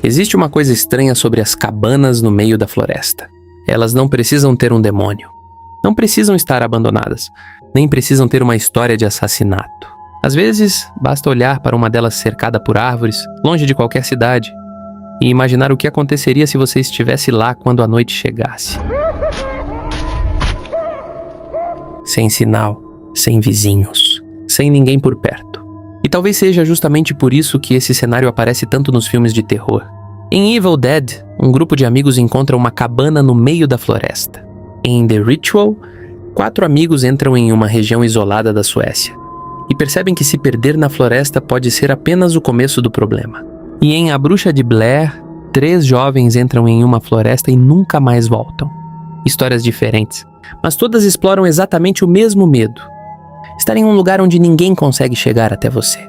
Existe uma coisa estranha sobre as cabanas no meio da floresta. Elas não precisam ter um demônio. Não precisam estar abandonadas. Nem precisam ter uma história de assassinato. Às vezes, basta olhar para uma delas cercada por árvores, longe de qualquer cidade, e imaginar o que aconteceria se você estivesse lá quando a noite chegasse. Sem sinal, sem vizinhos, sem ninguém por perto. E talvez seja justamente por isso que esse cenário aparece tanto nos filmes de terror. Em Evil Dead, um grupo de amigos encontra uma cabana no meio da floresta. Em The Ritual, 4 amigos entram em uma região isolada da Suécia e percebem que se perder na floresta pode ser apenas o começo do problema. E em A Bruxa de Blair, 3 jovens entram em uma floresta e nunca mais voltam. Histórias diferentes, mas todas exploram exatamente o mesmo medo: estar em um lugar onde ninguém consegue chegar até você.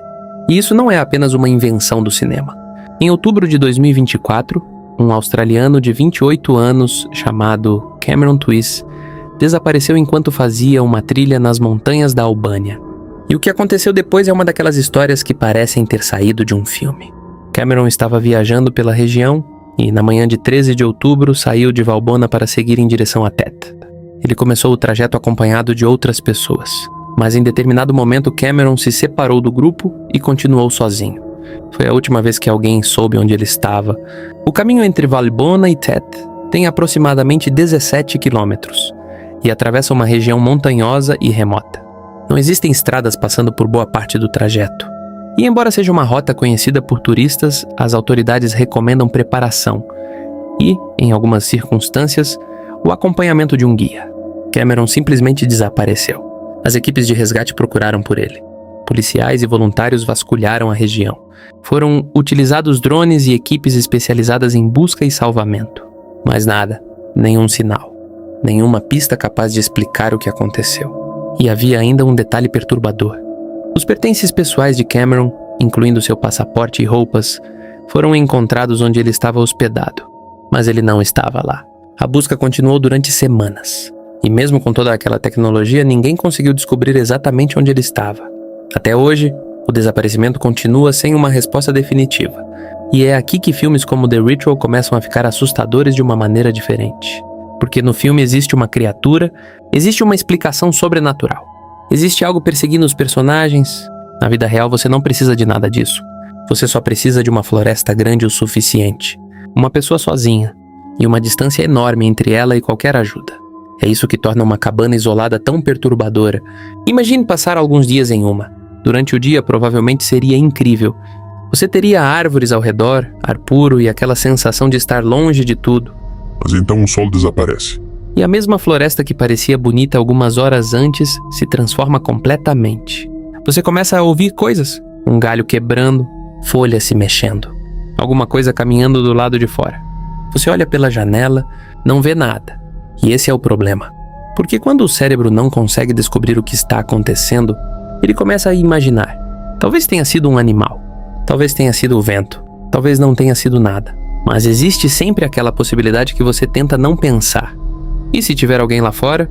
E isso não é apenas uma invenção do cinema. Em outubro de 2024, um australiano de 28 anos chamado Cameron Twist desapareceu enquanto fazia uma trilha nas montanhas da Albânia. E o que aconteceu depois é uma daquelas histórias que parecem ter saído de um filme. Cameron estava viajando pela região e, na manhã de 13 de outubro, saiu de Valbona para seguir em direção a Tet. Ele começou o trajeto acompanhado de outras pessoas, mas em determinado momento Cameron se separou do grupo e continuou sozinho. Foi a última vez que alguém soube onde ele estava. O caminho entre Valbona e Tet tem aproximadamente 17 quilômetros e atravessa uma região montanhosa e remota. Não existem estradas passando por boa parte do trajeto. E embora seja uma rota conhecida por turistas, as autoridades recomendam preparação e, em algumas circunstâncias, o acompanhamento de um guia. Cameron simplesmente desapareceu. As equipes de resgate procuraram por ele. Policiais e voluntários vasculharam a região. Foram utilizados drones e equipes especializadas em busca e salvamento. Mas nada, nenhum sinal, nenhuma pista capaz de explicar o que aconteceu. E havia ainda um detalhe perturbador. Os pertences pessoais de Cameron, incluindo seu passaporte e roupas, foram encontrados onde ele estava hospedado. Mas ele não estava lá. A busca continuou durante semanas. E mesmo com toda aquela tecnologia, ninguém conseguiu descobrir exatamente onde ele estava. Até hoje, o desaparecimento continua sem uma resposta definitiva. E é aqui que filmes como The Ritual começam a ficar assustadores de uma maneira diferente. Porque no filme existe uma criatura, existe uma explicação sobrenatural. Existe algo perseguindo os personagens. Na vida real você não precisa de nada disso. Você só precisa de uma floresta grande o suficiente, uma pessoa sozinha e uma distância enorme entre ela e qualquer ajuda. É isso que torna uma cabana isolada tão perturbadora. Imagine passar alguns dias em uma. Durante o dia provavelmente seria incrível. Você teria árvores ao redor, ar puro e aquela sensação de estar longe de tudo. Mas então o sol desaparece. E a mesma floresta que parecia bonita algumas horas antes se transforma completamente. Você começa a ouvir coisas. Um galho quebrando, folhas se mexendo. Alguma coisa caminhando do lado de fora. Você olha pela janela, não vê nada. E esse é o problema. Porque quando o cérebro não consegue descobrir o que está acontecendo, ele começa a imaginar. Talvez tenha sido um animal. Talvez tenha sido o vento. Talvez não tenha sido nada. Mas existe sempre aquela possibilidade que você tenta não pensar. E se tiver alguém lá fora?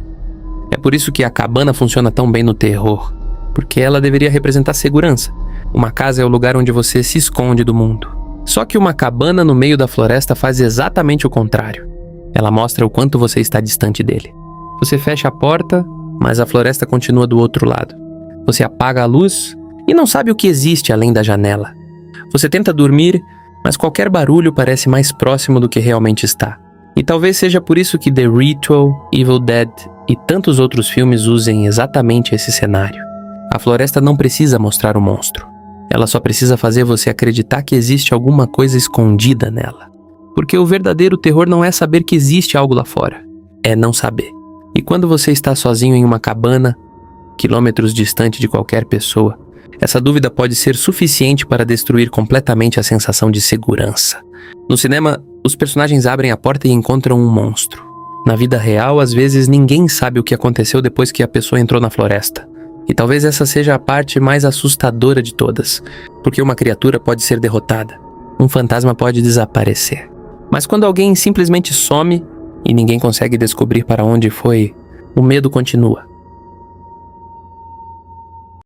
É por isso que a cabana funciona tão bem no terror. Porque ela deveria representar segurança. Uma casa é o lugar onde você se esconde do mundo. Só que uma cabana no meio da floresta faz exatamente o contrário. Ela mostra o quanto você está distante dele. Você fecha a porta, mas a floresta continua do outro lado. Você apaga a luz e não sabe o que existe além da janela. Você tenta dormir, mas qualquer barulho parece mais próximo do que realmente está. E talvez seja por isso que The Ritual, Evil Dead e tantos outros filmes usem exatamente esse cenário. A floresta não precisa mostrar o monstro. Ela só precisa fazer você acreditar que existe alguma coisa escondida nela. Porque o verdadeiro terror não é saber que existe algo lá fora. É não saber. E quando você está sozinho em uma cabana, quilômetros distante de qualquer pessoa, essa dúvida pode ser suficiente para destruir completamente a sensação de segurança. No cinema, os personagens abrem a porta e encontram um monstro. Na vida real, às vezes ninguém sabe o que aconteceu depois que a pessoa entrou na floresta. E talvez essa seja a parte mais assustadora de todas, porque uma criatura pode ser derrotada, um fantasma pode desaparecer. Mas quando alguém simplesmente some e ninguém consegue descobrir para onde foi, o medo continua.